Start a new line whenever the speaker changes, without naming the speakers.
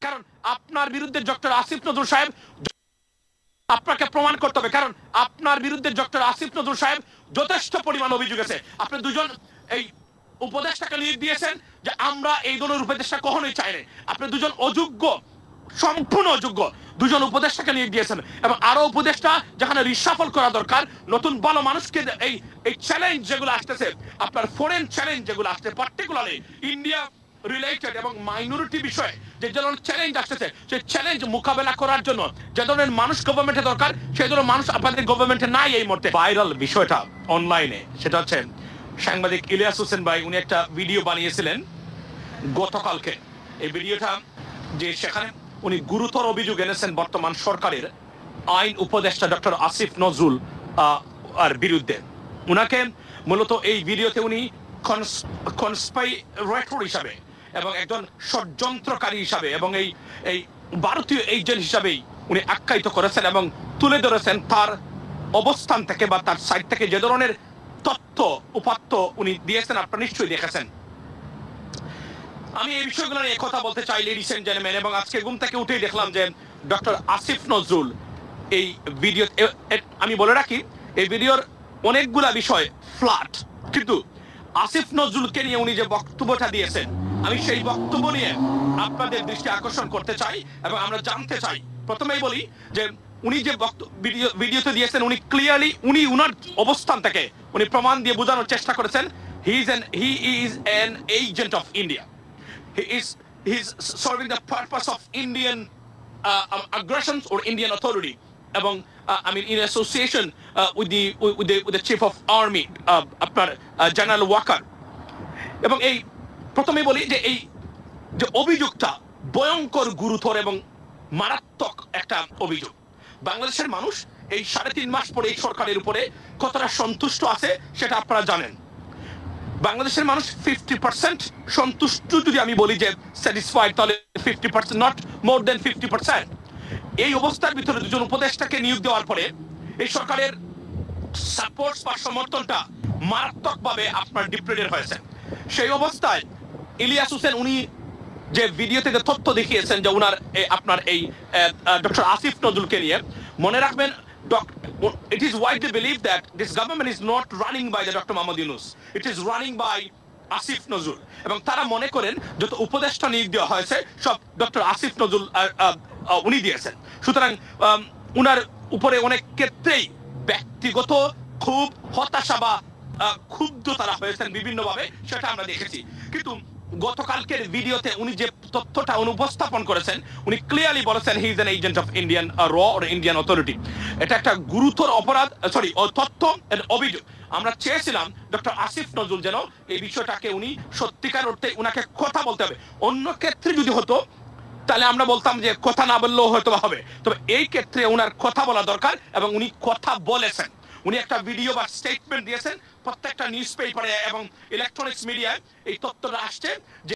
কারণ আপনার বিরুদ্ধে ডক্টর আসিফ নজরুল সাহেব আপনাকে প্রমাণ করতে হবে, কারণ আপনার বিরুদ্ধে ডক্টর আসিফ নজরুল সাহেব যথেষ্ট পরিমাণ অভিযোগ আছে। আপনি দুজন এই উপদেষ্টাকে নিয়োগ দিয়েছেন যে আমরা এই ধরনের উপদেষ্টা কখনোই চাই না। আপনি দুজন অযোগ্য, সম্পূর্ণ অযোগ্য দুজন উপদেষ্টাকে নিয়োগ দিয়েছেন এবং আরো উপদেষ্টা যেখানে রিসাফল করা দরকার, নতুন ভালো মানুষকে এই এই চ্যালেঞ্জ যেগুলো আসতেছে, আপনার ফরেন চ্যালেঞ্জ যেগুলো আসছে, পার্টিকুলারলি ইন্ডিয়া রিলেটেড এবং মাইনরিটি বিষয়ে যে ধরনের চ্যালেঞ্জ আসতেছে, সেই চ্যালেঞ্জ মোকাবেলা করার জন্য যে ধরনের মানুষ গভর্নমেন্টে দরকার, সেই ধরনের মানুষ আপনাদের গভর্নমেন্টে নাই এই মুহূর্তে। ভাইরাল বিষয়টা অনলাইনে, সেটা হচ্ছে সাংবাদিক ইলিয়াস হোসেন ভাই উনি একটা ভিডিও বানিয়েছিলেন গতকালকে। এই ভিডিওটা যে সেখানে উনি গুরুতর অভিযোগ এনেছেন বর্তমান সরকারের আইন উপদেষ্টা ডক্টর আসিফ নজরুল আর বিরুদ্ধে। উনাকে মূলত এই ভিডিওতে উনি কনস্পাইরেটর হিসাবে এবং একজন ষড়যন্ত্রকারী হিসাবে এবং এই ভারতীয় এজেন্ট হিসাবেই উনি আখ্যায়িত করেছেন এবং তুলে ধরেছেন তার অবস্থান থেকে বা তার সাইড থেকে যে ধরনের তথ্য উপাত্ত উনি দিয়েছেন, আপনারা নিশ্চয়ই দেখেছেন। আমি এই বিষয়গুলো নিয়ে কথা বলতে চাই লেডিস এন্ড জেন্টলম্যান, এবং আজকে ঘুম থেকে উঠেই দেখলাম যে ডক্টর আসিফ নজরুল এই ভিডিও, আমি বলে রাখি এই ভিডিওর অনেকগুলা বিষয় ফ্ল্যাট, কিন্তু আসিফ নজরুলকে নিয়ে উনি যে বক্তব্যটা দিয়েছেন, আমি সেই বক্তব্য নিয়ে আপনাদের দৃষ্টি আকর্ষণ করতে চাই এবং আমরা জানতে চাই। প্রথমেই বলি যে উনি যে ভিডিওতে দিয়েছেন, উনি ক্লিয়ারলি উনি উনার অবস্থান থেকে উনি প্রমাণ দিয়ে বোঝানোর চেষ্টা করেছেন he is an agent of India. He's serving the purpose of Indian aggressions or Indian authority, এবং I mean in association with the chief of army আপনার জেনারেল ওয়াকার। এবং এই প্রথমে বলি যে এই যে অভিযোগটা ভয়ঙ্কর গুরুতর এবং মারাত্মক একটা অভিযোগ। বাংলাদেশের মানুষ এই 3.5 মাস পরে এই সরকারের উপরে কতটা সন্তুষ্ট আছে সেটা আপনারা জানেন। বাংলাদেশের মানুষ 50% সন্তুষ্ট, যদি আমি বলি যে স্যাটিসফাইড, তাহলে 50%, নট মোর দেন 50%। এই অবস্থার ভিতরে দুজন উপদেষ্টাকে নিয়োগ দেওয়ার পরে এই সরকারের সাপোর্ট বা সমর্থনটা মারাত্মকভাবে আপনার ডিপ্রেডেড হয়েছে। সেই অবস্থায় ইলিয়াস হোসেন উনি যে ভিডিওতে যে তথ্য দেখিয়েছেন যে উনার আপনার এই ডক্টর আসিফ নজরুলকে নিয়ে, মনে রাখবেন it is widely believed that this government is not running by the Dr. Mohammad Yunus, it is running by Asif Nazrul. এবং তারা মনে করেন যত উপদেষ্টা নিয়োগ দেওয়া হয়েছে সব ডক্টর আসিফ নজরুল উনি দিয়েছেন। সুতরাং উনার উপরে অনেক ক্ষেত্রেই ব্যক্তিগত খুব হতাশা বা ক্ষুব্ধ তারা হয়েছেন বিভিন্নভাবে, সেটা আমরা দেখেছি। কিন্তু গতকালকের ভিডিওতে উনি যে তথ্যটা উপস্থাপন করেছেন, উনি ক্লিয়ারলি বলেছেন he is an agent of Indian র অর ইন্ডিয়ান অথরিটি। এটা একটা গুরুতর অপরাধ, সরি তথ্য, অভিযোগ। আমরা চেয়েছিলাম ডক্টর আসিফ নজরুল যেন এই বিষয়টাকে উনি সত্যিকার অর্থে উনাকে কথা বলতে হবে। অন্য ক্ষেত্রে যদি হতো তাহলে আমরা বলতাম যে কথা না বললেও হয়তো হবে, তবে এই ক্ষেত্রে উনার কথা বলা দরকার এবং উনি কথা বলেছেন। উনি একটা ভিডিও বা স্টেটমেন্ট দিয়েছেন, প্রত্যেকটা নিউজ পেপারে এবং ইলেকট্রনিক্স মিডিয়ায় এই তথ্যটা আসছে যে